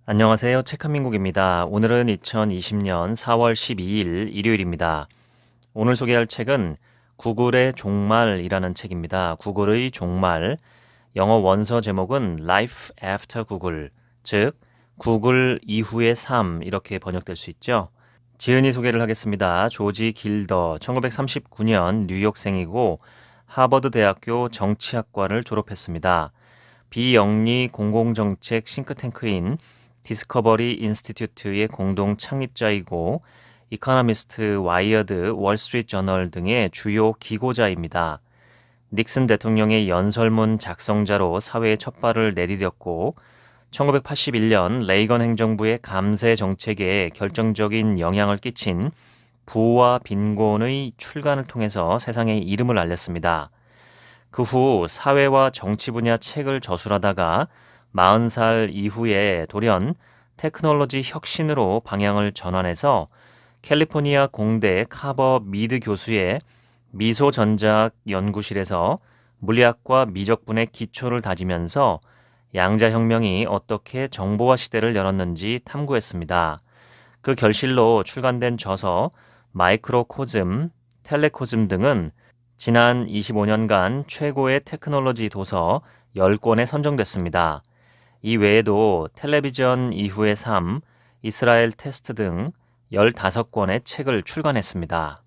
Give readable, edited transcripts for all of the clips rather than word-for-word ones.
안녕하세요. 책한민국입니다. 오늘은 2020년 4월 12일 일요일입니다. 오늘 소개할 책은 구글의 종말이라는 책입니다. 구글의 종말, 영어 원서 제목은 Life After Google, 즉 구글 이후의 삶 이렇게 번역될 수 있죠. 지은이 소개를 하겠습니다. 조지 길더, 1939년 뉴욕생이고 하버드 대학교 정치학과를 졸업했습니다. 비영리 공공정책 싱크탱크인 디스커버리 인스티튜트의 공동 창립자이고 이코노미스트, 와이어드, 월스트리트 저널 등의 주요 기고자입니다. 닉슨 대통령의 연설문 작성자로 사회에 첫 발을 내디뎠고 1981년 레이건 행정부의 감세 정책에 결정적인 영향을 끼친 부와 빈곤의 출간을 통해서 세상에 이름을 알렸습니다. 그 후 사회와 정치 분야 책을 저술하다가 40살 이후에 돌연 테크놀로지 혁신으로 방향을 전환해서 캘리포니아 공대 카버 미드 교수의 미소전자학 연구실에서 물리학과 미적분의 기초를 다지면서 양자혁명이 어떻게 정보화 시대를 열었는지 탐구했습니다. 그 결실로 출간된 저서 마이크로코즘, 텔레코즘 등은 지난 25년간 최고의 테크놀로지 도서 10권에 선정됐습니다. 이 외에도 텔레비전 이후의 삶, 이스라엘 테스트 등 15권의 책을 출간했습니다.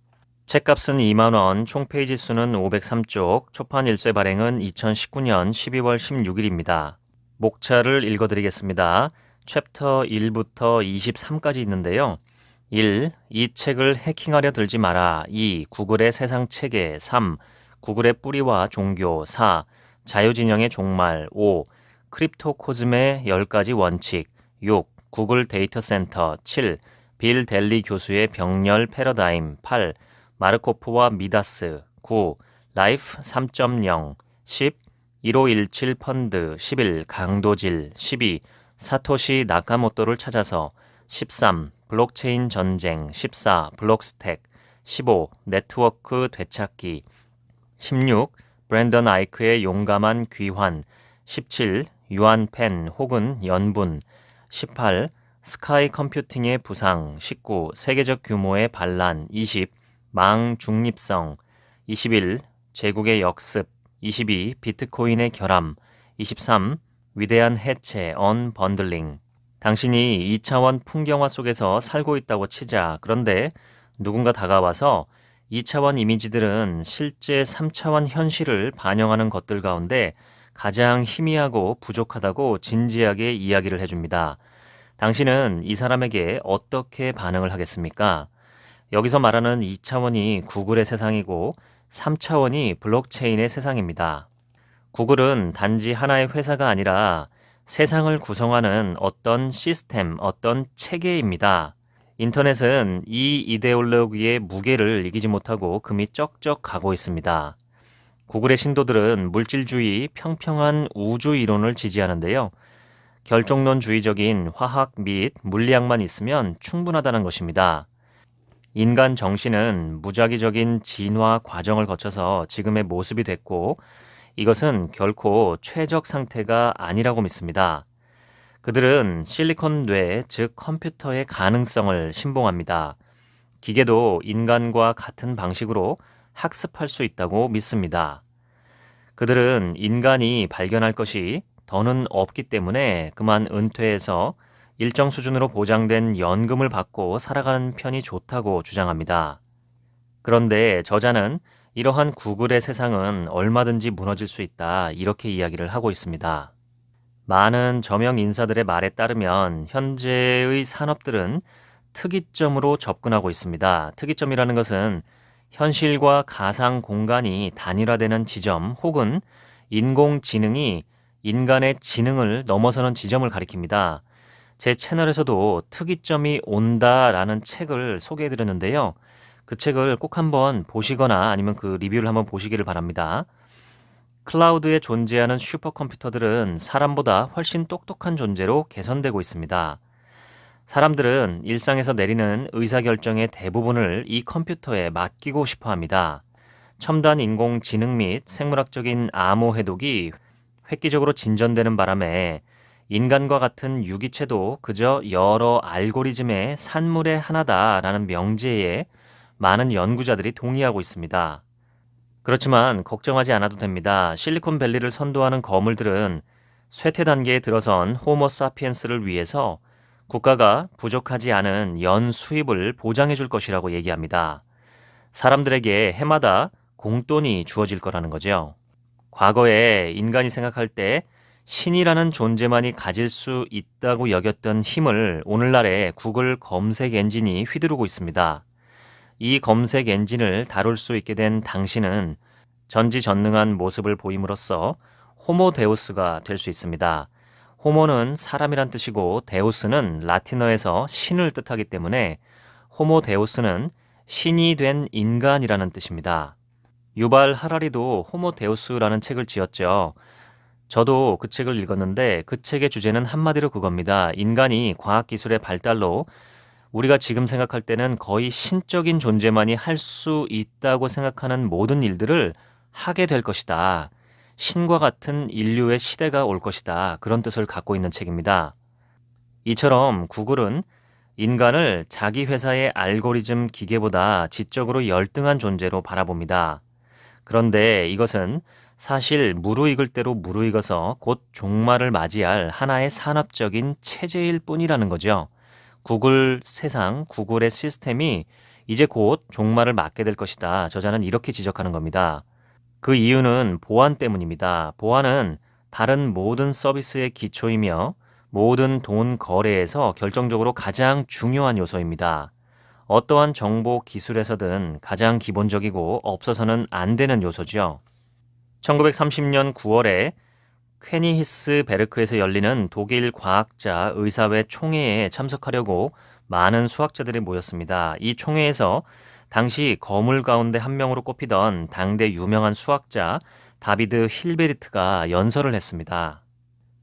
책값은 2만 원, 총 페이지 수는 503쪽, 초판 일쇄 발행은 2019년 12월 16일입니다. 목차를 읽어드리겠습니다. 챕터 1부터 23까지 있는데요. 1. 이 책을 해킹하려 들지 마라. 2. 구글의 세상 체계. 3. 구글의 뿌리와 종교. 4. 자유진영의 종말. 5. 크립토코즘의 10가지 원칙. 6. 구글 데이터 센터. 7. 빌 델리 교수의 병렬 패러다임. 8. 마르코프와 미다스. 9. 라이프 3.0. 10. 1517 펀드. 11. 강도질. 12. 사토시 나카모토를 찾아서. 13. 블록체인 전쟁. 14. 블록스택. 15. 네트워크 되찾기. 16. 브랜던 아이크의 용감한 귀환. 17. 유한펜 혹은 연분. 18. 스카이 컴퓨팅의 부상. 19. 세계적 규모의 반란. 20. 망 중립성. 21. 제국의 역습. 22. 비트코인의 결함. 23. 위대한 해체 언번들링. 당신이 2차원 풍경화 속에서 살고 있다고 치자. 그런데 누군가 다가와서 2차원 이미지들은 실제 3차원 현실을 반영하는 것들 가운데 가장 희미하고 부족하다고 진지하게 이야기를 해줍니다. 당신은 이 사람에게 어떻게 반응을 하겠습니까? 여기서 말하는 2차원이 구글의 세상이고 3차원이 블록체인의 세상입니다. 구글은 단지 하나의 회사가 아니라 세상을 구성하는 어떤 시스템, 어떤 체계입니다. 인터넷은 이 이데올로기의 무게를 이기지 못하고 금이 쩍쩍 가고 있습니다. 구글의 신도들은 물질주의, 평평한 우주 이론을 지지하는데요. 결정론주의적인 화학 및 물리학만 있으면 충분하다는 것입니다. 인간 정신은 무작위적인 진화 과정을 거쳐서 지금의 모습이 됐고 이것은 결코 최적 상태가 아니라고 믿습니다. 그들은 실리콘 뇌, 즉 컴퓨터의 가능성을 신봉합니다. 기계도 인간과 같은 방식으로 학습할 수 있다고 믿습니다. 그들은 인간이 발견할 것이 더는 없기 때문에 그만 은퇴해서 일정 수준으로 보장된 연금을 받고 살아가는 편이 좋다고 주장합니다. 그런데 저자는 이러한 구글의 세상은 얼마든지 무너질 수 있다 이렇게 이야기를 하고 있습니다. 많은 저명 인사들의 말에 따르면 현재의 산업들은 특이점으로 접근하고 있습니다. 특이점이라는 것은 현실과 가상 공간이 단일화되는 지점 혹은 인공지능이 인간의 지능을 넘어서는 지점을 가리킵니다. 제 채널에서도 특이점이 온다라는 책을 소개해드렸는데요. 그 책을 꼭 한번 보시거나 아니면 그 리뷰를 한번 보시기를 바랍니다. 클라우드에 존재하는 슈퍼컴퓨터들은 사람보다 훨씬 똑똑한 존재로 개선되고 있습니다. 사람들은 일상에서 내리는 의사결정의 대부분을 이 컴퓨터에 맡기고 싶어 합니다. 첨단 인공지능 및 생물학적인 암호 해독이 획기적으로 진전되는 바람에 인간과 같은 유기체도 그저 여러 알고리즘의 산물의 하나다라는 명제에 많은 연구자들이 동의하고 있습니다. 그렇지만 걱정하지 않아도 됩니다. 실리콘밸리를 선도하는 거물들은 쇠퇴 단계에 들어선 호모 사피엔스를 위해서 국가가 부족하지 않은 연 수입을 보장해 줄 것이라고 얘기합니다. 사람들에게 해마다 공돈이 주어질 거라는 거죠. 과거에 인간이 생각할 때 신이라는 존재만이 가질 수 있다고 여겼던 힘을 오늘날의 구글 검색 엔진이 휘두르고 있습니다. 이 검색 엔진을 다룰 수 있게 된 당신은 전지전능한 모습을 보임으로써 호모 데우스가 될 수 있습니다. 호모는 사람이란 뜻이고 데우스는 라틴어에서 신을 뜻하기 때문에 호모 데우스는 신이 된 인간이라는 뜻입니다. 유발 하라리도 호모 데우스라는 책을 지었죠. 저도 그 책을 읽었는데 그 책의 주제는 한마디로 그겁니다. 인간이 과학기술의 발달로 우리가 지금 생각할 때는 거의 신적인 존재만이 할 수 있다고 생각하는 모든 일들을 하게 될 것이다. 신과 같은 인류의 시대가 올 것이다. 그런 뜻을 갖고 있는 책입니다. 이처럼 구글은 인간을 자기 회사의 알고리즘 기계보다 지적으로 열등한 존재로 바라봅니다. 그런데 이것은 사실 무르익을 대로 무르익어서 곧 종말을 맞이할 하나의 산업적인 체제일 뿐이라는 거죠. 구글 세상, 구글의 시스템이 이제 곧 종말을 맞게 될 것이다. 저자는 이렇게 지적하는 겁니다. 그 이유는 보안 때문입니다. 보안은 다른 모든 서비스의 기초이며 모든 돈 거래에서 결정적으로 가장 중요한 요소입니다. 어떠한 정보 기술에서든 가장 기본적이고 없어서는 안 되는 요소죠. 1930년 9월에 퀘니히스 베르크에서 열리는 독일 과학자 의사회 총회에 참석하려고 많은 수학자들이 모였습니다. 이 총회에서 당시 거물 가운데 한 명으로 꼽히던 당대 유명한 수학자 다비드 힐베르트가 연설을 했습니다.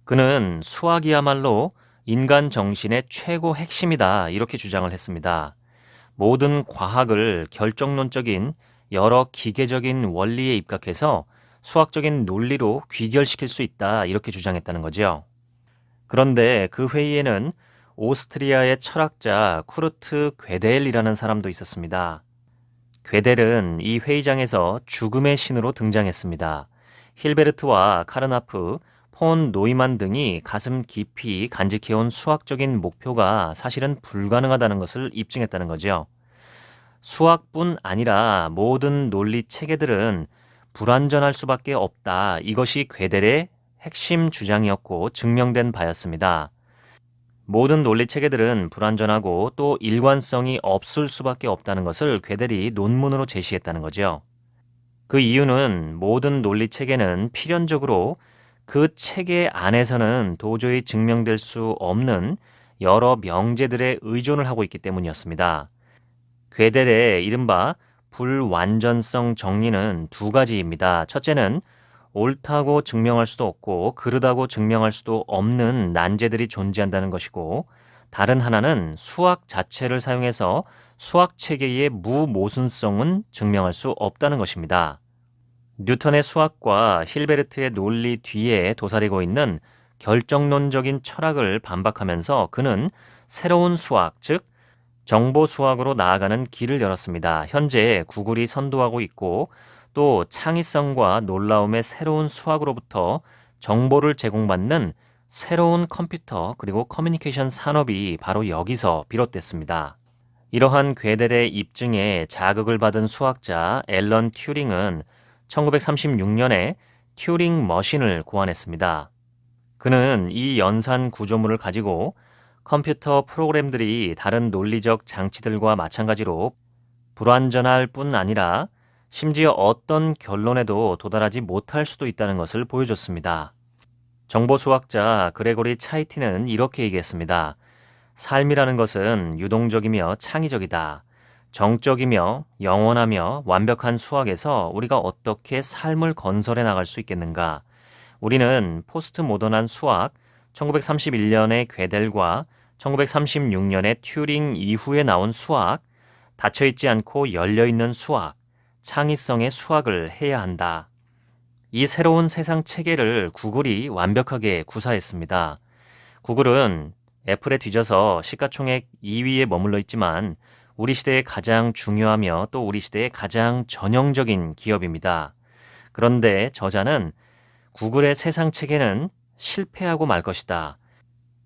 그는 수학이야말로 인간 정신의 최고 핵심이다 이렇게 주장을 했습니다. 모든 과학을 결정론적인 여러 기계적인 원리에 입각해서 수학적인 논리로 귀결시킬 수 있다 이렇게 주장했다는 거죠. 그런데 그 회의에는 오스트리아의 철학자 쿠르트 괴델이라는 사람도 있었습니다. 괴델은 이 회의장에서 죽음의 신으로 등장했습니다. 힐베르트와 카르나프, 폰 노이만 등이 가슴 깊이 간직해온 수학적인 목표가 사실은 불가능하다는 것을 입증했다는 거죠. 수학뿐 아니라 모든 논리 체계들은 불완전할 수밖에 없다. 이것이 괴델의 핵심 주장이었고 증명된 바였습니다. 모든 논리 체계들은 불완전하고 또 일관성이 없을 수밖에 없다는 것을 괴델이 논문으로 제시했다는 거죠. 그 이유는 모든 논리 체계는 필연적으로 그 체계 안에서는 도저히 증명될 수 없는 여러 명제들에 의존을 하고 있기 때문이었습니다. 괴델의 이른바 불완전성 정리는 두 가지입니다. 첫째는 옳다고 증명할 수도 없고 그르다고 증명할 수도 없는 난제들이 존재한다는 것이고 다른 하나는 수학 자체를 사용해서 수학 체계의 무모순성은 증명할 수 없다는 것입니다. 뉴턴의 수학과 힐베르트의 논리 뒤에 도사리고 있는 결정론적인 철학을 반박하면서 그는 새로운 수학, 즉 정보 수학으로 나아가는 길을 열었습니다. 현재 구글이 선도하고 있고 또 창의성과 놀라움의 새로운 수학으로부터 정보를 제공받는 새로운 컴퓨터 그리고 커뮤니케이션 산업이 바로 여기서 비롯됐습니다. 이러한 괴델의 입증에 자극을 받은 수학자 앨런 튜링은 1936년에 튜링 머신을 고안했습니다. 그는 이 연산 구조물을 가지고 컴퓨터 프로그램들이 다른 논리적 장치들과 마찬가지로 불완전할 뿐 아니라 심지어 어떤 결론에도 도달하지 못할 수도 있다는 것을 보여줬습니다. 정보수학자 그레고리 차이티는 이렇게 얘기했습니다. 삶이라는 것은 유동적이며 창의적이다. 정적이며 영원하며 완벽한 수학에서 우리가 어떻게 삶을 건설해 나갈 수 있겠는가? 우리는 포스트 모던한 수학, 1931년의 괴델과 1936년의 튜링 이후에 나온 수학, 닫혀있지 않고 열려있는 수학, 창의성의 수학을 해야 한다. 이 새로운 세상 체계를 구글이 완벽하게 구사했습니다. 구글은 애플에 뒤져서 시가총액 2위에 머물러 있지만 우리 시대에 가장 중요하며 또 우리 시대에 가장 전형적인 기업입니다. 그런데 저자는 구글의 세상 체계는 실패하고 말 것이다.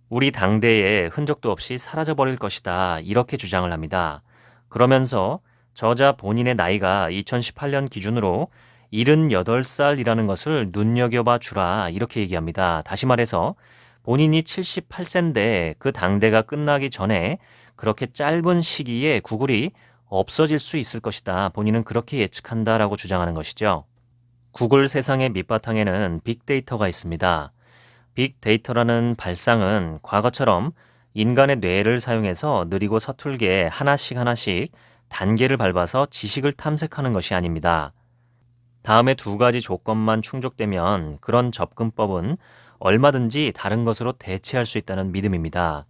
우리 당대에 흔적도 없이 사라져버릴 것이다. 이렇게 주장을 합니다. 그러면서 저자 본인의 나이가 2018년 기준으로 78살이라는 것을 눈여겨봐 주라. 이렇게 얘기합니다. 다시 말해서 본인이 78세인데 그 당대가 끝나기 전에 그렇게 짧은 시기에 구글이 없어질 수 있을 것이다. 본인은 그렇게 예측한다라고 주장하는 것이죠. 구글 세상의 밑바탕에는 빅데이터가 있습니다. 빅데이터라는 발상은 과거처럼 인간의 뇌를 사용해서 느리고 서툴게 하나씩 단계를 밟아서 지식을 탐색하는 것이 아닙니다. 다음에 두 가지 조건만 충족되면 그런 접근법은 얼마든지 다른 것으로 대체할 수 있다는 믿음입니다.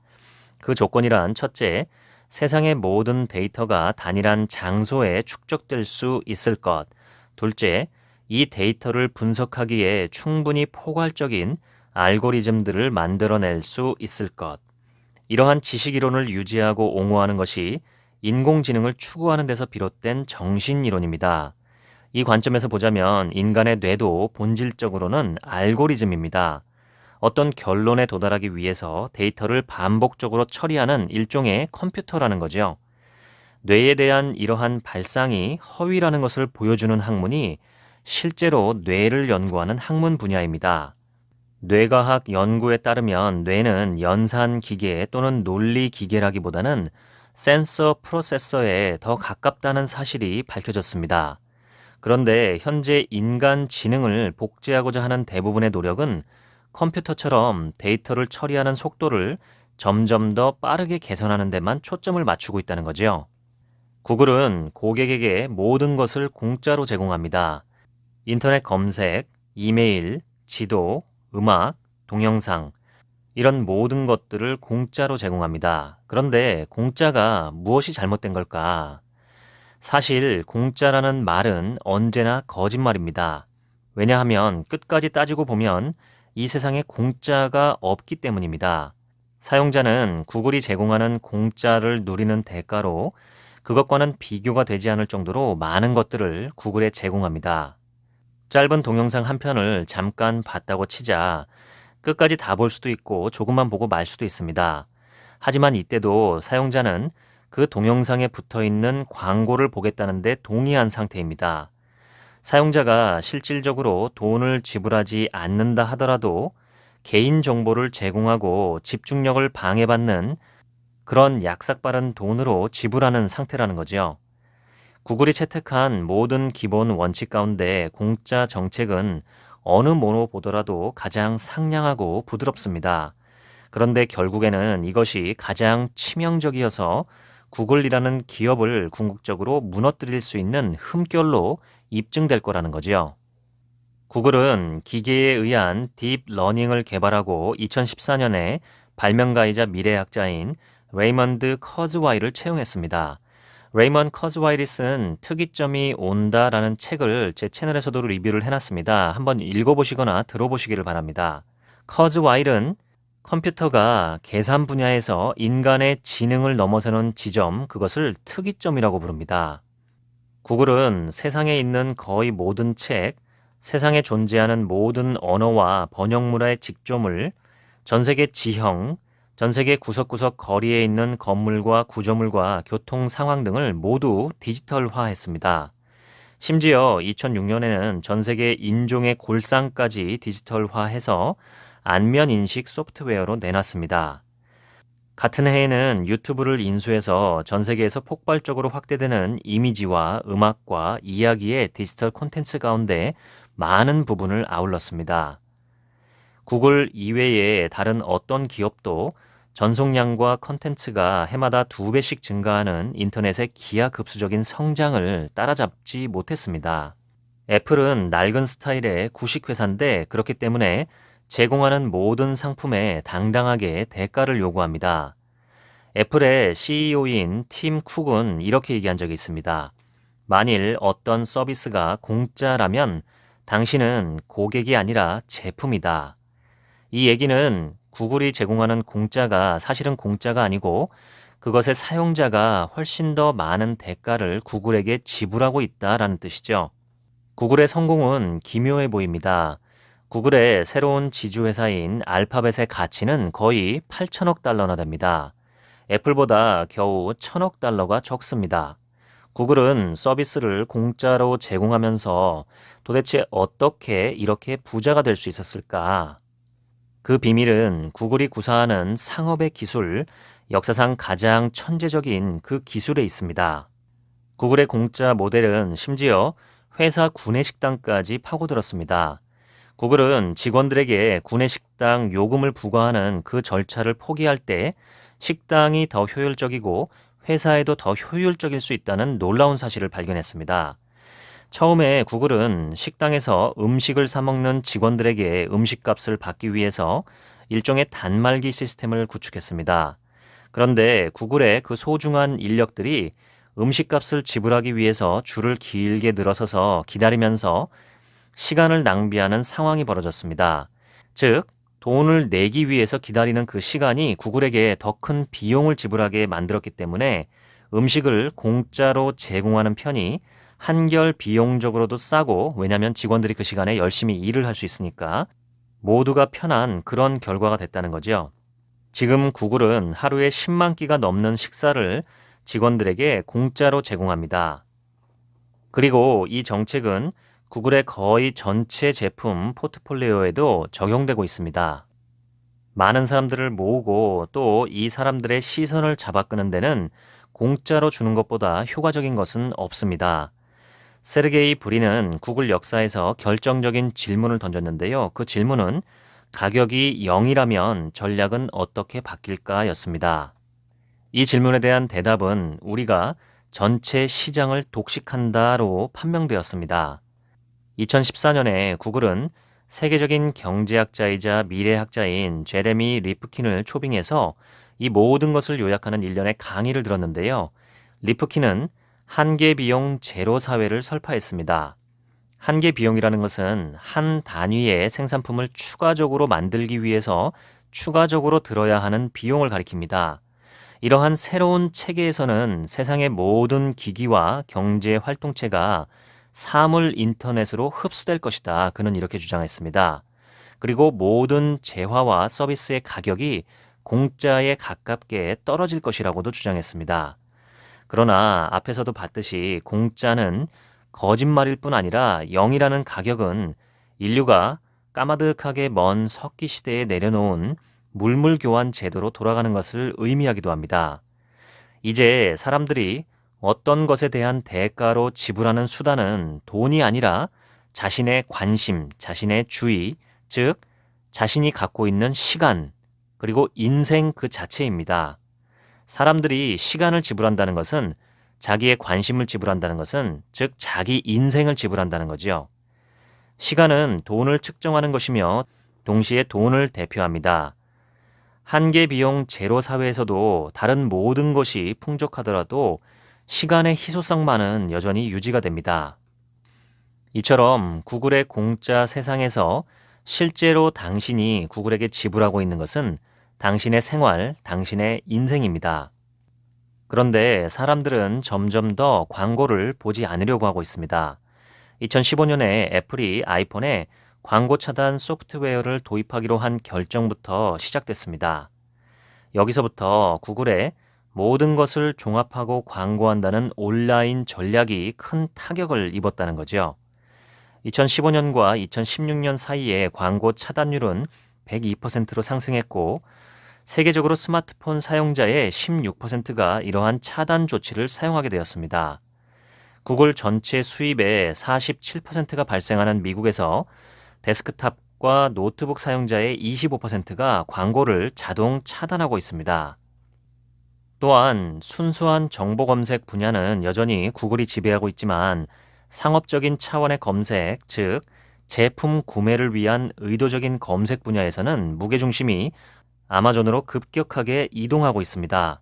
그 조건이란 첫째, 세상의 모든 데이터가 단일한 장소에 축적될 수 있을 것. 둘째, 이 데이터를 분석하기에 충분히 포괄적인 알고리즘들을 만들어낼 수 있을 것. 이러한 지식 이론을 유지하고 옹호하는 것이 인공지능을 추구하는 데서 비롯된 정신이론입니다. 이 관점에서 보자면 인간의 뇌도 본질적으로는 알고리즘입니다. 어떤 결론에 도달하기 위해서 데이터를 반복적으로 처리하는 일종의 컴퓨터라는 거죠. 뇌에 대한 이러한 발상이 허위라는 것을 보여주는 학문이 실제로 뇌를 연구하는 학문 분야입니다. 뇌과학 연구에 따르면 뇌는 연산 기계 또는 논리 기계라기보다는 센서 프로세서에 더 가깝다는 사실이 밝혀졌습니다. 그런데 현재 인간 지능을 복제하고자 하는 대부분의 노력은 컴퓨터처럼 데이터를 처리하는 속도를 점점 더 빠르게 개선하는 데만 초점을 맞추고 있다는 거죠. 구글은 고객에게 모든 것을 공짜로 제공합니다. 인터넷 검색, 이메일, 지도, 음악, 동영상, 이런 모든 것들을 공짜로 제공합니다. 그런데 공짜가 무엇이 잘못된 걸까? 사실 공짜라는 말은 언제나 거짓말입니다. 왜냐하면 끝까지 따지고 보면 이 세상에 공짜가 없기 때문입니다. 사용자는 구글이 제공하는 공짜를 누리는 대가로 그것과는 비교가 되지 않을 정도로 많은 것들을 구글에 제공합니다. 짧은 동영상 한 편을 잠깐 봤다고 치자 끝까지 다 볼 수도 있고 조금만 보고 말 수도 있습니다. 하지만 이때도 사용자는 그 동영상에 붙어 있는 광고를 보겠다는데 동의한 상태입니다. 사용자가 실질적으로 돈을 지불하지 않는다 하더라도 개인 정보를 제공하고 집중력을 방해받는 그런 약삭빠른 돈으로 지불하는 상태라는 거죠. 구글이 채택한 모든 기본 원칙 가운데 공짜 정책은 어느 모노 보더라도 가장 상냥하고 부드럽습니다. 그런데 결국에는 이것이 가장 치명적이어서 구글이라는 기업을 궁극적으로 무너뜨릴 수 있는 흠결로 입증될 거라는 거죠. 구글은 기계에 의한 딥러닝을 개발하고 2014년에 발명가이자 미래학자인 레이먼드 커즈와이를 채용했습니다. 레이먼 커즈와이리 쓴 특이점이 온다라는 책을 제 채널에서도 리뷰를 해놨습니다. 한번 읽어보시거나 들어보시기를 바랍니다. 커즈와일은 컴퓨터가 계산 분야에서 인간의 지능을 넘어서는 지점, 그것을 특이점이라고 부릅니다. 구글은 세상에 있는 거의 모든 책, 세상에 존재하는 모든 언어와 번역물의 직조물, 전 세계 지형, 전 세계 구석구석 거리에 있는 건물과 구조물과 교통 상황 등을 모두 디지털화했습니다. 심지어 2006년에는 전 세계 인종의 골상까지 디지털화해서 안면 인식 소프트웨어로 내놨습니다. 같은 해에는 유튜브를 인수해서 전 세계에서 폭발적으로 확대되는 이미지와 음악과 이야기의 디지털 콘텐츠 가운데 많은 부분을 아울렀습니다. 구글 이외의 다른 어떤 기업도 전송량과 콘텐츠가 해마다 2배씩 증가하는 인터넷의 기하급수적인 성장을 따라잡지 못했습니다. 애플은 낡은 스타일의 구식 회사인데 그렇기 때문에 제공하는 모든 상품에 당당하게 대가를 요구합니다. 애플의 CEO인 팀 쿡은 이렇게 얘기한 적이 있습니다. 만일 어떤 서비스가 공짜라면 당신은 고객이 아니라 제품이다. 이 얘기는 구글이 제공하는 공짜가 사실은 공짜가 아니고 그것의 사용자가 훨씬 더 많은 대가를 구글에게 지불하고 있다라는 뜻이죠. 구글의 성공은 기묘해 보입니다. 구글의 새로운 지주회사인 알파벳의 가치는 거의 8천억 달러나 됩니다. 애플보다 겨우 1천억 달러가 적습니다. 구글은 서비스를 공짜로 제공하면서 도대체 어떻게 이렇게 부자가 될 수 있었을까? 그 비밀은 구글이 구사하는 상업의 기술, 역사상 가장 천재적인 그 기술에 있습니다. 구글의 공짜 모델은 심지어 회사 구내식당까지 파고들었습니다. 구글은 직원들에게 구내식당 요금을 부과하는 그 절차를 포기할 때 식당이 더 효율적이고 회사에도 더 효율적일 수 있다는 놀라운 사실을 발견했습니다. 처음에 구글은 식당에서 음식을 사 먹는 직원들에게 음식값을 받기 위해서 일종의 단말기 시스템을 구축했습니다. 그런데 구글의 그 소중한 인력들이 음식값을 지불하기 위해서 줄을 길게 늘어서서 기다리면서 시간을 낭비하는 상황이 벌어졌습니다. 즉, 돈을 내기 위해서 기다리는 그 시간이 구글에게 더 큰 비용을 지불하게 만들었기 때문에 음식을 공짜로 제공하는 편이 한결 비용적으로도 싸고, 왜냐하면 직원들이 그 시간에 열심히 일을 할 수 있으니까 모두가 편한 그런 결과가 됐다는 거죠. 지금 구글은 하루에 10만 끼가 넘는 식사를 직원들에게 공짜로 제공합니다. 그리고 이 정책은 구글의 거의 전체 제품 포트폴리오에도 적용되고 있습니다. 많은 사람들을 모으고 또 이 사람들의 시선을 잡아끄는 데는 공짜로 주는 것보다 효과적인 것은 없습니다. 세르게이 브린은 구글 역사에서 결정적인 질문을 던졌는데요. 그 질문은 가격이 0이라면 전략은 어떻게 바뀔까 였습니다. 이 질문에 대한 대답은 우리가 전체 시장을 독식한다로 판명되었습니다. 2014년에 구글은 세계적인 경제학자이자 미래학자인 제레미 리프킨을 초빙해서 이 모든 것을 요약하는 일련의 강의를 들었는데요. 리프킨은 한계 비용 제로 사회를 설파했습니다. 한계 비용이라는 것은 한 단위의 생산품을 추가적으로 만들기 위해서 추가적으로 들어야 하는 비용을 가리킵니다. 이러한 새로운 체계에서는 세상의 모든 기기와 경제 활동체가 사물 인터넷으로 흡수될 것이다. 그는 이렇게 주장했습니다. 그리고 모든 재화와 서비스의 가격이 공짜에 가깝게 떨어질 것이라고도 주장했습니다. 그러나 앞에서도 봤듯이 공짜는 거짓말일 뿐 아니라 0이라는 가격은 인류가 까마득하게 먼 석기 시대에 내려놓은 물물 교환 제도로 돌아가는 것을 의미하기도 합니다. 이제 사람들이 어떤 것에 대한 대가로 지불하는 수단은 돈이 아니라 자신의 관심, 자신의 주의, 즉 자신이 갖고 있는 시간, 그리고 인생 그 자체입니다. 사람들이 시간을 지불한다는 것은 자기의 관심을 지불한다는 것은 즉 자기 인생을 지불한다는 거죠. 시간은 돈을 측정하는 것이며 동시에 돈을 대표합니다. 한계 비용 제로 사회에서도 다른 모든 것이 풍족하더라도 시간의 희소성만은 여전히 유지가 됩니다. 이처럼 구글의 공짜 세상에서 실제로 당신이 구글에게 지불하고 있는 것은 당신의 생활, 당신의 인생입니다. 그런데 사람들은 점점 더 광고를 보지 않으려고 하고 있습니다. 2015년에 애플이 아이폰에 광고 차단 소프트웨어를 도입하기로 한 결정부터 시작됐습니다. 여기서부터 구글의 모든 것을 종합하고 광고한다는 온라인 전략이 큰 타격을 입었다는 거죠. 2015년과 2016년 사이에 광고 차단율은 102%로 상승했고 세계적으로 스마트폰 사용자의 16%가 이러한 차단 조치를 사용하게 되었습니다. 구글 전체 수입의 47%가 발생하는 미국에서 데스크탑과 노트북 사용자의 25%가 광고를 자동 차단하고 있습니다. 또한 순수한 정보 검색 분야는 여전히 구글이 지배하고 있지만 상업적인 차원의 검색, 즉 제품 구매를 위한 의도적인 검색 분야에서는 무게중심이 아마존으로 급격하게 이동하고 있습니다.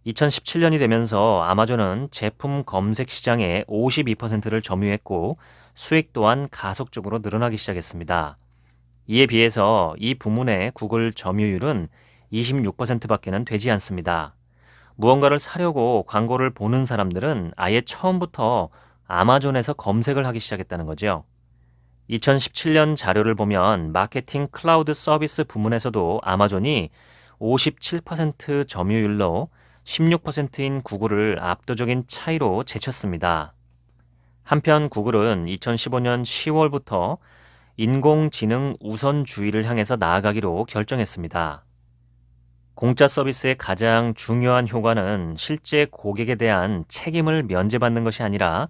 2017년이 되면서 아마존은 제품 검색 시장의 52%를 점유했고 수익 또한 가속적으로 늘어나기 시작했습니다. 이에 비해서 이 부문의 구글 점유율은 26%밖에는 되지 않습니다. 무언가를 사려고 광고를 보는 사람들은 아예 처음부터 아마존에서 검색을 하기 시작했다는 거죠. 2017년 자료를 보면 마케팅 클라우드 서비스 부문에서도 아마존이 57% 점유율로 16%인 구글을 압도적인 차이로 제쳤습니다. 한편 구글은 2015년 10월부터 인공지능 우선주의를 향해서 나아가기로 결정했습니다. 공짜 서비스의 가장 중요한 효과는 실제 고객에 대한 책임을 면제받는 것이 아니라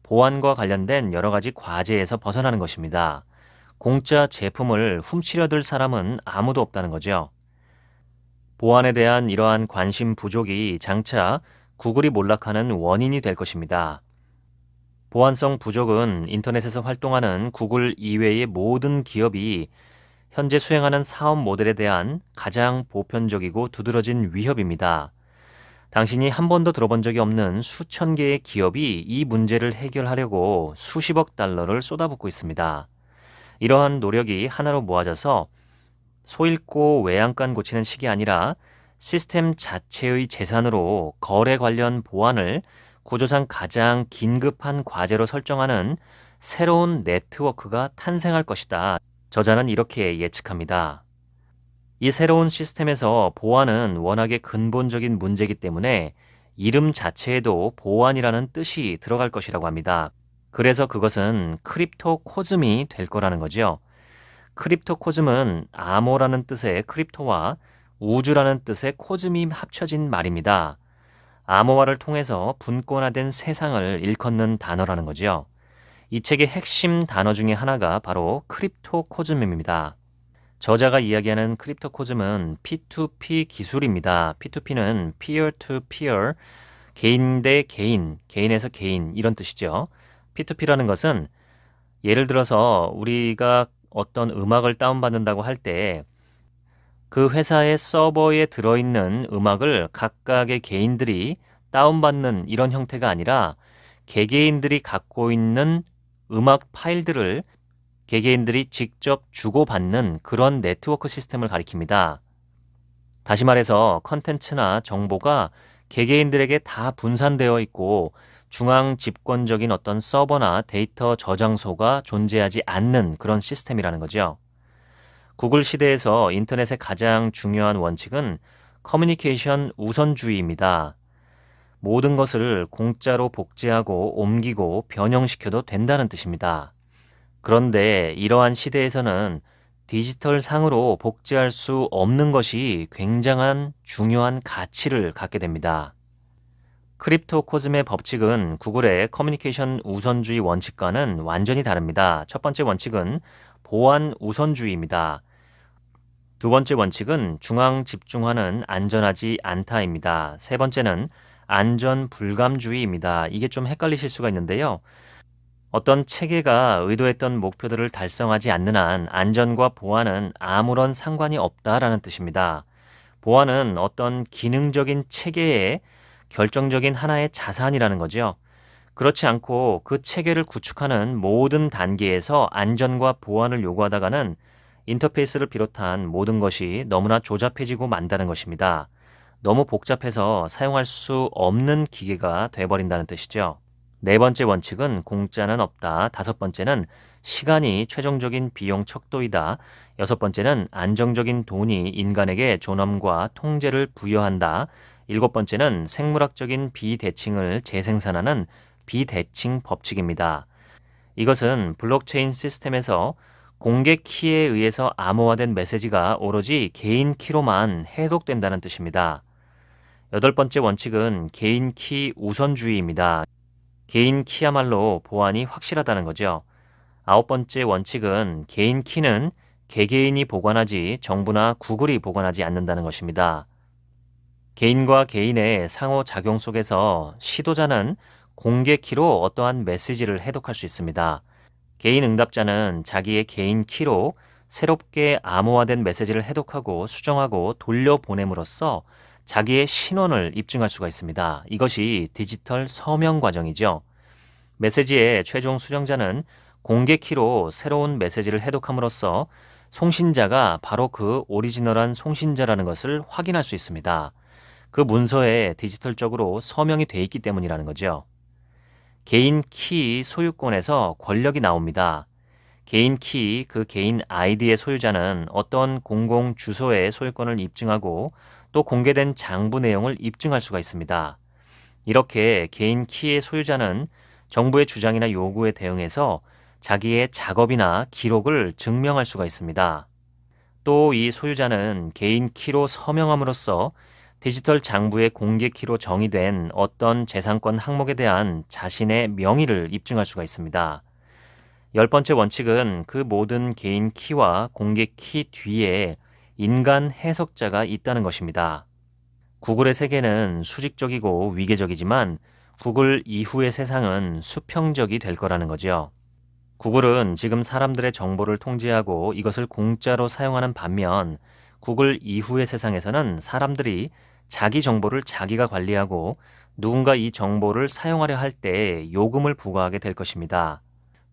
보안과 관련된 여러 가지 과제에서 벗어나는 것입니다. 공짜 제품을 훔치려 들 사람은 아무도 없다는 거죠. 보안에 대한 이러한 관심 부족이 장차 구글이 몰락하는 원인이 될 것입니다. 보안성 부족은 인터넷에서 활동하는 구글 이외의 모든 기업이 현재 수행하는 사업 모델에 대한 가장 보편적이고 두드러진 위협입니다. 당신이 한 번도 들어본 적이 없는 수천 개의 기업이 이 문제를 해결하려고 수십억 달러를 쏟아붓고 있습니다. 이러한 노력이 하나로 모아져서 소 잃고 외양간 고치는 식이 아니라 시스템 자체의 재산으로 거래 관련 보안을 구조상 가장 긴급한 과제로 설정하는 새로운 네트워크가 탄생할 것이다. 저자는 이렇게 예측합니다. 이 새로운 시스템에서 보안은 워낙에 근본적인 문제이기 때문에 이름 자체에도 보안이라는 뜻이 들어갈 것이라고 합니다. 그래서 그것은 크립토코즘이 될 거라는 거죠. 크립토코즘은 암호라는 뜻의 크립토와 우주라는 뜻의 코즘이 합쳐진 말입니다. 암호화를 통해서 분권화된 세상을 일컫는 단어라는 거죠. 이 책의 핵심 단어 중에 하나가 바로 크립토코즘입니다. 저자가 이야기하는 크립토코즘은 P2P 기술입니다. P2P는 peer to peer, 개인 대 개인, 개인에서 개인 이런 뜻이죠. P2P라는 것은 예를 들어서 우리가 어떤 음악을 다운받는다고 할 때 그 회사의 서버에 들어있는 음악을 각각의 개인들이 다운받는 이런 형태가 아니라 개개인들이 갖고 있는 음악 파일들을 개개인들이 직접 주고받는 그런 네트워크 시스템을 가리킵니다. 다시 말해서 컨텐츠나 정보가 개개인들에게 다 분산되어 있고 중앙 집권적인 어떤 서버나 데이터 저장소가 존재하지 않는 그런 시스템이라는 거죠. 구글 시대에서 인터넷의 가장 중요한 원칙은 커뮤니케이션 우선주의입니다. 모든 것을 공짜로 복제하고 옮기고 변형시켜도 된다는 뜻입니다. 그런데 이러한 시대에서는 디지털 상으로 복제할 수 없는 것이 굉장한 중요한 가치를 갖게 됩니다. 크립토코즘의 법칙은 구글의 커뮤니케이션 우선주의 원칙과는 완전히 다릅니다. 첫 번째 원칙은 보안 우선주의입니다. 두 번째 원칙은 중앙 집중화는 안전하지 않다입니다. 세 번째는 안전 불감주의입니다. 이게 좀 헷갈리실 수가 있는데요. 어떤 체계가 의도했던 목표들을 달성하지 않는 한 안전과 보안은 아무런 상관이 없다라는 뜻입니다. 보안은 어떤 기능적인 체계의 결정적인 하나의 자산이라는 거죠. 그렇지 않고 그 체계를 구축하는 모든 단계에서 안전과 보안을 요구하다가는 인터페이스를 비롯한 모든 것이 너무나 조잡해지고 만다는 것입니다. 너무 복잡해서 사용할 수 없는 기계가 돼버린다는 뜻이죠. 네 번째 원칙은 공짜는 없다. 다섯 번째는 시간이 최종적인 비용 척도이다. 여섯 번째는 안정적인 돈이 인간에게 존엄과 통제를 부여한다. 일곱 번째는 생물학적인 비대칭을 재생산하는 비대칭 법칙입니다. 이것은 블록체인 시스템에서 공개 키에 의해서 암호화된 메시지가 오로지 개인 키로만 해독된다는 뜻입니다. 여덟 번째 원칙은 개인 키 우선주의입니다. 개인 키야말로 보안이 확실하다는 거죠. 아홉 번째 원칙은 개인 키는 개개인이 보관하지 정부나 구글이 보관하지 않는다는 것입니다. 개인과 개인의 상호작용 속에서 시도자는 공개 키로 어떠한 메시지를 해독할 수 있습니다. 개인 응답자는 자기의 개인 키로 새롭게 암호화된 메시지를 해독하고 수정하고 돌려보냄으로써 자기의 신원을 입증할 수가 있습니다. 이것이 디지털 서명 과정이죠. 메시지의 최종 수정자는 공개 키로 새로운 메시지를 해독함으로써 송신자가 바로 그 오리지널한 송신자라는 것을 확인할 수 있습니다. 그 문서에 디지털적으로 서명이 돼 있기 때문이라는 거죠. 개인 키 소유권에서 권력이 나옵니다. 개인 키, 그 개인 아이디의 소유자는 어떤 공공 주소의 소유권을 입증하고 또 공개된 장부 내용을 입증할 수가 있습니다. 이렇게 개인 키의 소유자는 정부의 주장이나 요구에 대응해서 자기의 작업이나 기록을 증명할 수가 있습니다. 또 이 소유자는 개인 키로 서명함으로써 디지털 장부의 공개 키로 정의된 어떤 재산권 항목에 대한 자신의 명의를 입증할 수가 있습니다. 열 번째 원칙은 그 모든 개인 키와 공개 키 뒤에 인간 해석자가 있다는 것입니다. 구글의 세계는 수직적이고 위계적이지만 구글 이후의 세상은 수평적이 될 거라는 거죠. 구글은 지금 사람들의 정보를 통제하고 이것을 공짜로 사용하는 반면 구글 이후의 세상에서는 사람들이 자기 정보를 자기가 관리하고 누군가 이 정보를 사용하려 할 때 요금을 부과하게 될 것입니다.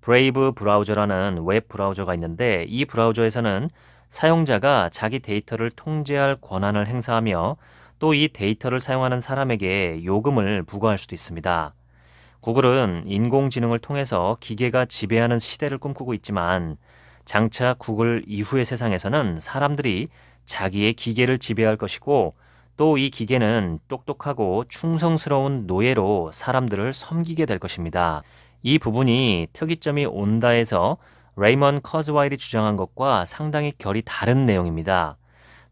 브레이브 브라우저라는 웹 브라우저가 있는데 이 브라우저에서는 사용자가 자기 데이터를 통제할 권한을 행사하며 또 이 데이터를 사용하는 사람에게 요금을 부과할 수도 있습니다. 구글은 인공지능을 통해서 기계가 지배하는 시대를 꿈꾸고 있지만 장차 구글 이후의 세상에서는 사람들이 자기의 기계를 지배할 것이고 또 이 기계는 똑똑하고 충성스러운 노예로 사람들을 섬기게 될 것입니다. 이 부분이 특이점이 온다에서 레이먼 커즈와일이 주장한 것과 상당히 결이 다른 내용입니다.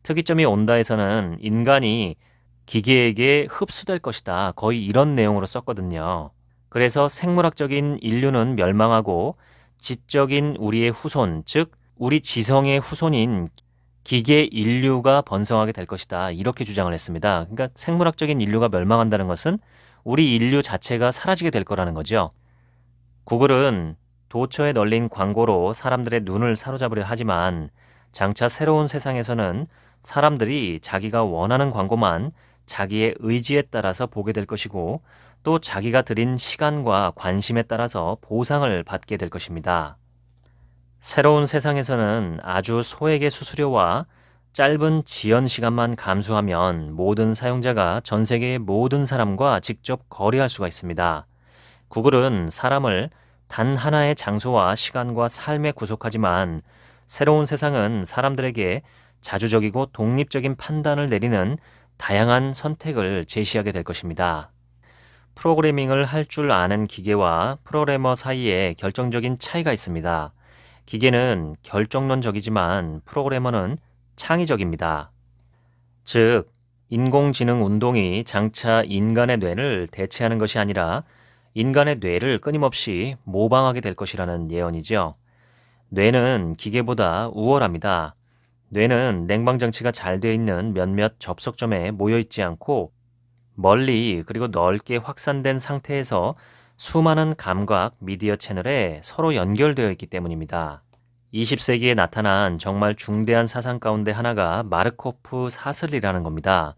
특이점이 온다에서는 인간이 기계에게 흡수될 것이다. 거의 이런 내용으로 썼거든요. 그래서 생물학적인 인류는 멸망하고 지적인 우리의 후손, 즉 우리 지성의 후손인 기계 인류가 번성하게 될 것이다. 이렇게 주장을 했습니다. 그러니까 생물학적인 인류가 멸망한다는 것은 우리 인류 자체가 사라지게 될 거라는 거죠. 구글은 도처에 널린 광고로 사람들의 눈을 사로잡으려 하지만 장차 새로운 세상에서는 사람들이 자기가 원하는 광고만 자기의 의지에 따라서 보게 될 것이고 또 자기가 들인 시간과 관심에 따라서 보상을 받게 될 것입니다. 새로운 세상에서는 아주 소액의 수수료와 짧은 지연 시간만 감수하면 모든 사용자가 전 세계의 모든 사람과 직접 거래할 수가 있습니다. 구글은 사람을 단 하나의 장소와 시간과 삶에 구속하지만 새로운 세상은 사람들에게 자주적이고 독립적인 판단을 내리는 다양한 선택을 제시하게 될 것입니다. 프로그래밍을 할 줄 아는 기계와 프로그래머 사이에 결정적인 차이가 있습니다. 기계는 결정론적이지만 프로그래머는 창의적입니다. 즉, 인공지능 운동이 장차 인간의 뇌를 대체하는 것이 아니라 인간의 뇌를 끊임없이 모방하게 될 것이라는 예언이죠. 뇌는 기계보다 우월합니다. 뇌는 냉방장치가 잘 되어 있는 몇몇 접속점에 모여 있지 않고 멀리 그리고 넓게 확산된 상태에서 수많은 감각 미디어 채널에 서로 연결되어 있기 때문입니다. 20세기에 나타난 정말 중대한 사상 가운데 하나가 마르코프 사슬이라는 겁니다.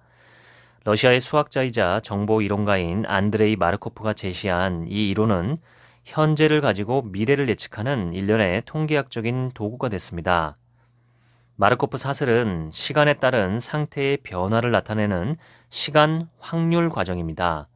러시아의 수학자이자 정보 이론가인 안드레이 마르코프가 제시한 이 이론은 현재를 가지고 미래를 예측하는 일련의 통계학적인 도구가 됐습니다. 마르코프 사슬은 시간에 따른 상태의 변화를 나타내는 시간 확률 과정입니다.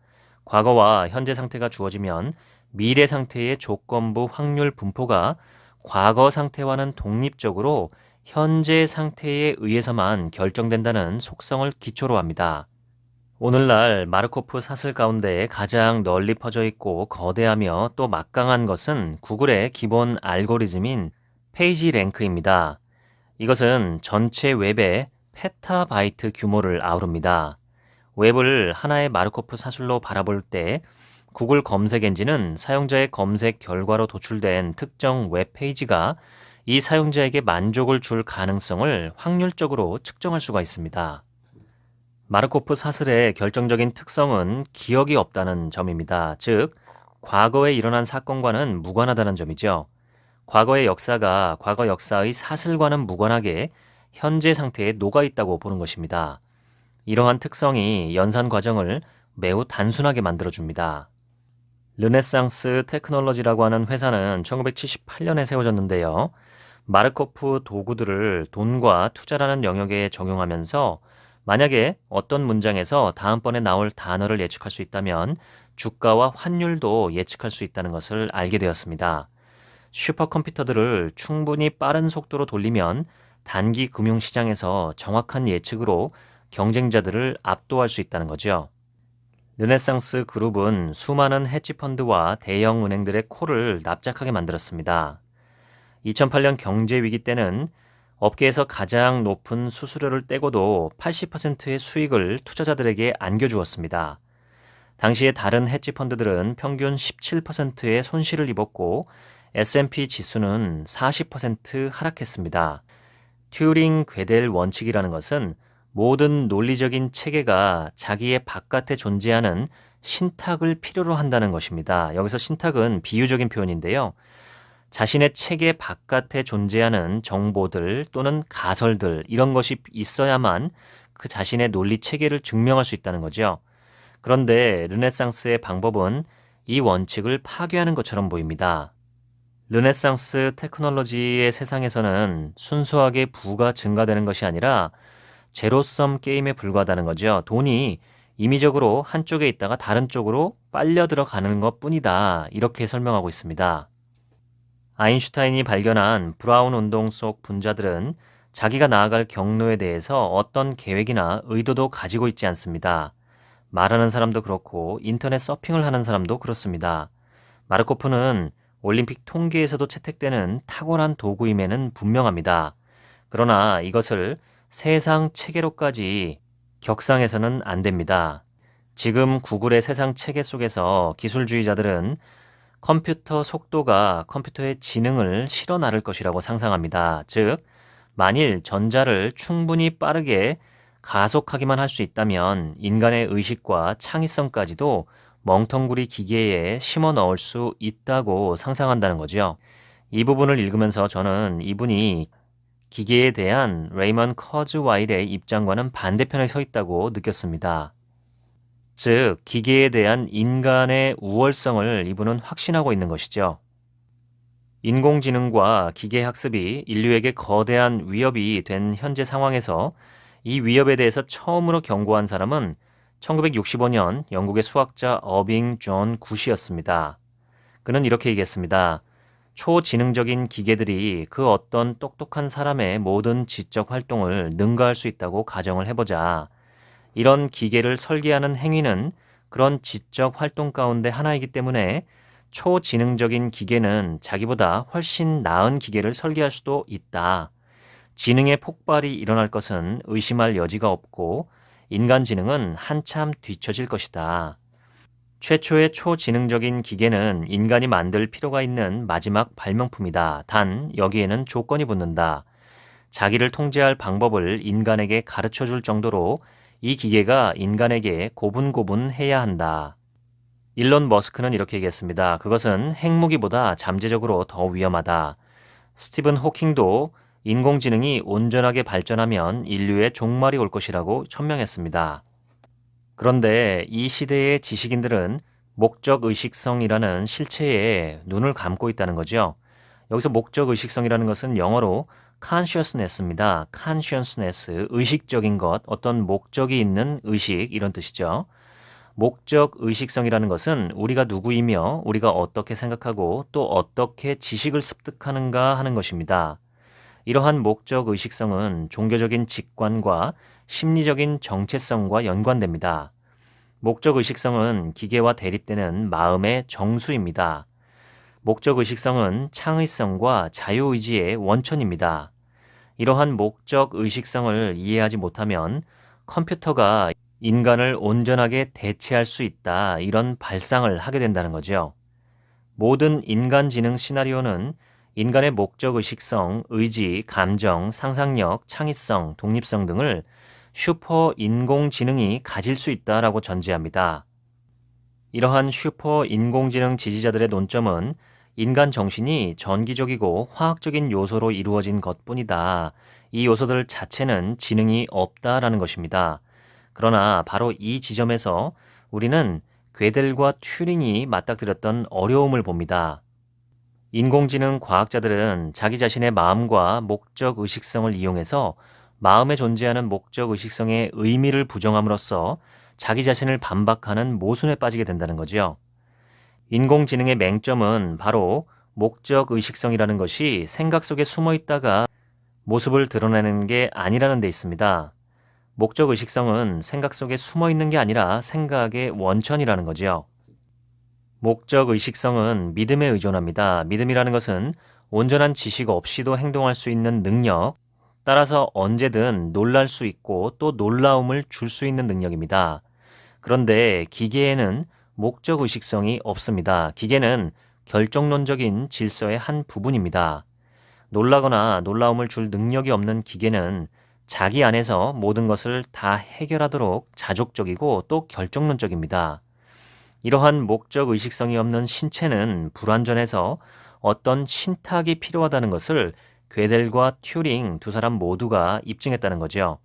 과거와 현재 상태가 주어지면 미래 상태의 조건부 확률 분포가 과거 상태와는 독립적으로 현재 상태에 의해서만 결정된다는 속성을 기초로 합니다. 오늘날 마르코프 사슬 가운데 가장 널리 퍼져 있고 거대하며 또 막강한 것은 구글의 기본 알고리즘인 페이지 랭크입니다. 이것은 전체 웹의 페타바이트 규모를 아우릅니다. 웹을 하나의 마르코프 사슬로 바라볼 때 구글 검색 엔진은 사용자의 검색 결과로 도출된 특정 웹페이지가 이 사용자에게 만족을 줄 가능성을 확률적으로 측정할 수가 있습니다. 마르코프 사슬의 결정적인 특성은 기억이 없다는 점입니다. 즉, 과거에 일어난 사건과는 무관하다는 점이죠. 과거의 역사가 과거 역사의 사슬과는 무관하게 현재 상태에 녹아있다고 보는 것입니다. 이러한 특성이 연산 과정을 매우 단순하게 만들어줍니다. 르네상스 테크놀로지라고 하는 회사는 1978년에 세워졌는데요. 마르코프 도구들을 돈과 투자라는 영역에 적용하면서 만약에 어떤 문장에서 다음번에 나올 단어를 예측할 수 있다면 주가와 환율도 예측할 수 있다는 것을 알게 되었습니다. 슈퍼컴퓨터들을 충분히 빠른 속도로 돌리면 단기 금융시장에서 정확한 예측으로 경쟁자들을 압도할 수 있다는 거죠. 르네상스 그룹은 수많은 헤지펀드와 대형 은행들의 코를 납작하게 만들었습니다. 2008년 경제 위기 때는 업계에서 가장 높은 수수료를 떼고도 80%의 수익을 투자자들에게 안겨주었습니다. 당시에 다른 헤지펀드들은 평균 17%의 손실을 입었고 S&P 지수는 40% 하락했습니다. 튜링 괴델 원칙이라는 것은 모든 논리적인 체계가 자기의 바깥에 존재하는 신탁을 필요로 한다는 것입니다. 여기서 신탁은 비유적인 표현인데요. 자신의 체계 바깥에 존재하는 정보들 또는 가설들 이런 것이 있어야만 그 자신의 논리 체계를 증명할 수 있다는 거죠. 그런데 르네상스의 방법은 이 원칙을 파괴하는 것처럼 보입니다. 르네상스 테크놀로지의 세상에서는 순수하게 부가 증가되는 것이 아니라 제로섬 게임에 불과하다는 거죠. 돈이 임의적으로 한쪽에 있다가 다른 쪽으로 빨려 들어가는 것뿐이다. 이렇게 설명하고 있습니다. 아인슈타인이 발견한 브라운 운동 속 분자들은 자기가 나아갈 경로에 대해서 어떤 계획이나 의도도 가지고 있지 않습니다. 말하는 사람도 그렇고 인터넷 서핑을 하는 사람도 그렇습니다. 마르코프는 올림픽 통계에서도 채택되는 탁월한 도구임에는 분명합니다. 그러나 이것을 세상 체계로까지 격상해서는 안 됩니다. 지금 구글의 세상 체계 속에서 기술주의자들은 컴퓨터 속도가 컴퓨터의 지능을 실어 나를 것이라고 상상합니다. 즉, 만일 전자를 충분히 빠르게 가속하기만 할 수 있다면 인간의 의식과 창의성까지도 멍텅구리 기계에 심어 넣을 수 있다고 상상한다는 거죠. 이 부분을 읽으면서 저는 이분이 기계에 대한 레이먼 커즈와일의 입장과는 반대편에 서 있다고 느꼈습니다. 즉, 기계에 대한 인간의 우월성을 이분은 확신하고 있는 것이죠. 인공지능과 기계학습이 인류에게 거대한 위협이 된 현재 상황에서 이 위협에 대해서 처음으로 경고한 사람은 1965년 영국의 수학자 어빙 존 굿이었습니다. 그는 이렇게 얘기했습니다. 초지능적인 기계들이 그 어떤 똑똑한 사람의 모든 지적 활동을 능가할 수 있다고 가정을 해보자. 이런 기계를 설계하는 행위는 그런 지적 활동 가운데 하나이기 때문에 초지능적인 기계는 자기보다 훨씬 나은 기계를 설계할 수도 있다. 지능의 폭발이 일어날 것은 의심할 여지가 없고 인간 지능은 한참 뒤처질 것이다. 최초의 초지능적인 기계는 인간이 만들 필요가 있는 마지막 발명품이다. 단 여기에는 조건이 붙는다. 자기를 통제할 방법을 인간에게 가르쳐 줄 정도로 이 기계가 인간에게 고분고분해야 한다. 일론 머스크는 이렇게 얘기했습니다. 그것은 핵무기보다 잠재적으로 더 위험하다. 스티븐 호킹도 인공지능이 온전하게 발전하면 인류의 종말이 올 것이라고 천명했습니다. 그런데 이 시대의 지식인들은 목적의식성이라는 실체에 눈을 감고 있다는 거죠. 여기서 목적의식성이라는 것은 영어로 consciousness입니다. consciousness, 의식적인 것, 어떤 목적이 있는 의식 이런 뜻이죠. 목적의식성이라는 것은 우리가 누구이며 우리가 어떻게 생각하고 또 어떻게 지식을 습득하는가 하는 것입니다. 이러한 목적의식성은 종교적인 직관과 심리적인 정체성과 연관됩니다. 목적의식성은 기계와 대립되는 마음의 정수입니다. 목적의식성은 창의성과 자유의지의 원천입니다. 이러한 목적의식성을 이해하지 못하면 컴퓨터가 인간을 온전하게 대체할 수 있다 이런 발상을 하게 된다는 거죠. 모든 인간지능 시나리오는 인간의 목적의식성, 의지, 감정, 상상력, 창의성, 독립성 등을 슈퍼 인공지능이 가질 수 있다라고 전제합니다. 이러한 슈퍼 인공지능 지지자들의 논점은 인간 정신이 전기적이고 화학적인 요소로 이루어진 것뿐이다. 이 요소들 자체는 지능이 없다라는 것입니다. 그러나 바로 이 지점에서 우리는 괴델과 튜링이 맞닥뜨렸던 어려움을 봅니다. 인공지능 과학자들은 자기 자신의 마음과 목적 의식성을 이용해서 마음에 존재하는 목적 의식성의 의미를 부정함으로써 자기 자신을 반박하는 모순에 빠지게 된다는 거죠. 인공지능의 맹점은 바로 목적 의식성이라는 것이 생각 속에 숨어 있다가 모습을 드러내는 게 아니라는 데 있습니다. 목적 의식성은 생각 속에 숨어 있는 게 아니라 생각의 원천이라는 거지요. 목적 의식성은 믿음에 의존합니다. 믿음이라는 것은 온전한 지식 없이도 행동할 수 있는 능력, 따라서 언제든 놀랄 수 있고 또 놀라움을 줄 수 있는 능력입니다. 그런데 기계에는 목적 의식성이 없습니다. 기계는 결정론적인 질서의 한 부분입니다. 놀라거나 놀라움을 줄 능력이 없는 기계는 자기 안에서 모든 것을 다 해결하도록 자족적이고 또 결정론적입니다. 이러한 목적 의식성이 없는 신체는 불완전해서 어떤 신탁이 필요하다는 것을 괴델과 튜링 두 사람 모두가 입증했다는 거죠.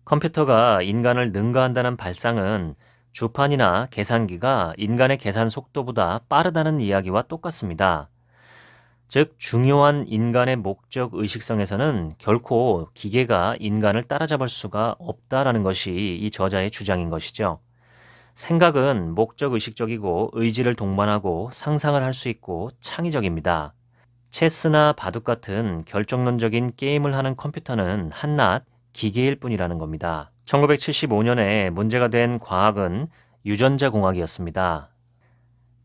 컴퓨터가 인간을 능가한다는 발상은 주판이나 계산기가 인간의 계산 속도보다 빠르다는 이야기와 똑같습니다. 즉, 중요한 인간의 목적 의식성에서는 결코 기계가 인간을 따라잡을 수가 없다라는 것이 이 저자의 주장인 것이죠. 생각은 목적 의식적이고 의지를 동반하고 상상을 할 수 있고 창의적입니다. 체스나 바둑 같은 결정론적인 게임을 하는 컴퓨터는 한낱 기계일 뿐이라는 겁니다. 1975년에 문제가 된 과학은 유전자 공학이었습니다.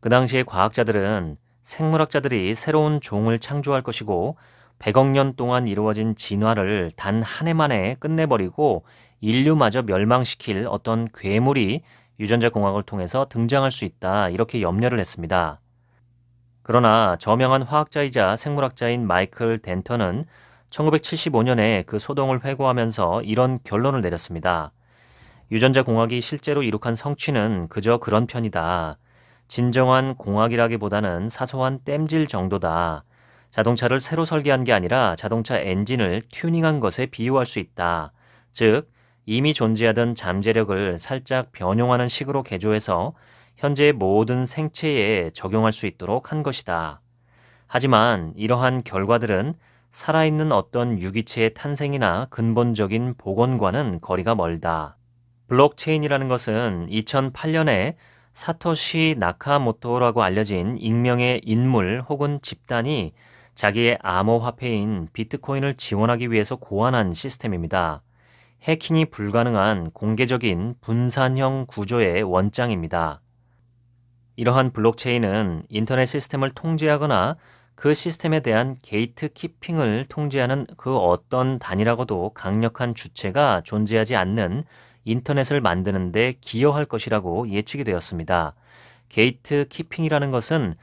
그 당시에 과학자들은 생물학자들이 새로운 종을 창조할 것이고 100억 년 동안 이루어진 진화를 단 한 해 만에 끝내버리고 인류마저 멸망시킬 어떤 괴물이 유전자 공학을 통해서 등장할 수 있다, 이렇게 염려를 했습니다. 그러나 저명한 화학자이자 생물학자인 마이클 덴턴은 1975년에 그 소동을 회고하면서 이런 결론을 내렸습니다. 유전자 공학이 실제로 이룩한 성취는 그저 그런 편이다. 진정한 공학이라기보다는 사소한 땜질 정도다. 자동차를 새로 설계한 게 아니라 자동차 엔진을 튜닝한 것에 비유할 수 있다. 즉, 이미 존재하던 잠재력을 살짝 변용하는 식으로 개조해서 현재의 모든 생체에 적용할 수 있도록 한 것이다. 하지만 이러한 결과들은 살아있는 어떤 유기체의 탄생이나 근본적인 복원과는 거리가 멀다. 블록체인이라는 것은 2008년에 사토시 나카모토라고 알려진 익명의 인물 혹은 집단이 자기의 암호화폐인 비트코인을 지원하기 위해서 고안한 시스템입니다. 해킹이 불가능한 공개적인 분산형 구조의 원장입니다. 이러한 블록체인은 인터넷 시스템을 통제하거나 그 시스템에 대한 게이트 키핑을 통제하는 그 어떤 단위라고도 강력한 주체가 존재하지 않는 인터넷을 만드는 데 기여할 것이라고 예측이 되었습니다. 게이트 키핑이라는 것은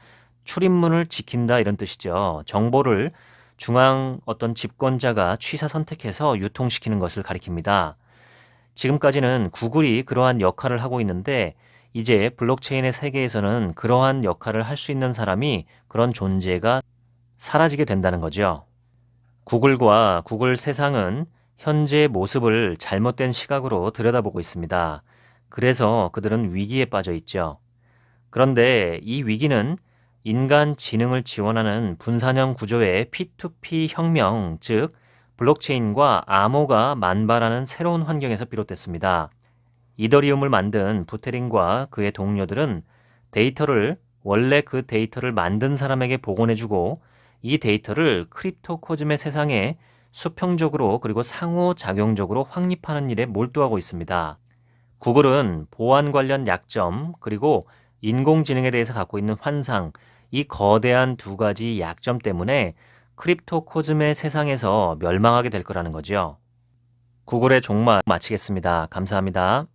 출입문을 지킨다, 이런 뜻이죠. 정보를 중앙 어떤 집권자가 취사 선택해서 유통시키는 것을 가리킵니다. 지금까지는 구글이 그러한 역할을 하고 있는데 이제 블록체인의 세계에서는 그러한 역할을 할 수 있는 사람이, 그런 존재가 사라지게 된다는 거죠. 구글과 구글 세상은 현재의 모습을 잘못된 시각으로 들여다보고 있습니다. 그래서 그들은 위기에 빠져 있죠. 그런데 이 위기는 인간 지능을 지원하는 분산형 구조의 P2P 혁명, 즉 블록체인과 암호가 만발하는 새로운 환경에서 비롯됐습니다. 이더리움을 만든 부테린과 그의 동료들은 데이터를 원래 그 데이터를 만든 사람에게 복원해주고 이 데이터를 크립토코즘의 세상에 수평적으로 그리고 상호작용적으로 확립하는 일에 몰두하고 있습니다. 구글은 보안 관련 약점 그리고 인공지능에 대해서 갖고 있는 환상, 이 거대한 두 가지 약점 때문에 크립토코즘의 세상에서 멸망하게 될 거라는 거죠. 구글의 종말 마치겠습니다. 감사합니다.